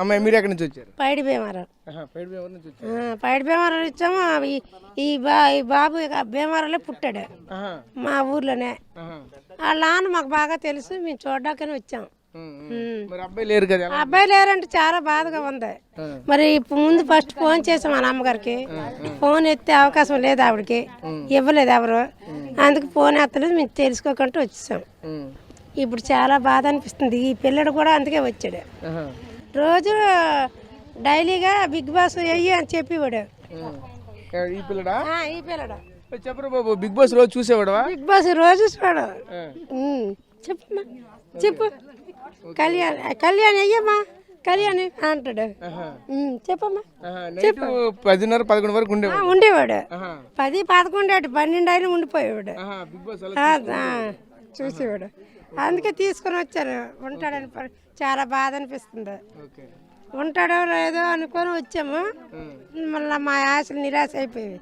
అమ్మాయి మీరు ఎక్కడి నుంచి వచ్చారు? పైడి భీమారం. పైడి భీమవరం నుంచి వచ్చారు. పైడి భీమారం ఇచ్చాము. ఈ బాబు భీమారంలో పుట్టాడు మా ఊర్లోనే. వాళ్ళ నాన్న మాకు బాగా తెలుసు, మేము చూడడానికని వచ్చాం. మరి అబ్బాయి లేరు కదా? అబ్బాయి లేరంటే చాలా బాధగా ఉంది. మరి ముందు ఫస్ట్ ఫోన్ చేసాం మా అమ్మగారికి. ఫోన్ ఎత్తే అవకాశం లేదు, ఆవిడకి ఇవ్వలేదు ఎవరు. అందుకు ఫోన్ ఎత్తలేదు, మేము తెలుసుకోకుండా వచ్చేసాం. ఇప్పుడు చాలా బాధ అనిపిస్తుంది. ఈ పిల్లడు కూడా అందుకే వచ్చాడు. రోజు డైలీగా బిగ్ బాస్ అయ్యి అని చెప్పేవాడు. ఈ పిల్లడా? ఈ పిల్లడు చెప్పరు బాబు, బిగ్ బాస్ రోజు చూసేవాడవా? బిగ్ బాస్ రోజు చూడు. చెప్పమ్మా, చెప్పు. కళ్యాణి అయ్యమ్మా, కళ్యాణి అంటాడు. చెప్పమ్మా. 10:30-11 వరకు ఉండేవాడు. 10-11 12 అయినా ఉండిపోయేవాడు. చూసేవాడు. అందుకే తీసుకొని వచ్చాను. ఉంటాడని చాలా బాధ అనిపిస్తుంది. ఉంటాడో లేదో అనుకొని వచ్చాము. మళ్ళీ మా ఆశలు నిరాశ అయిపోయాయి.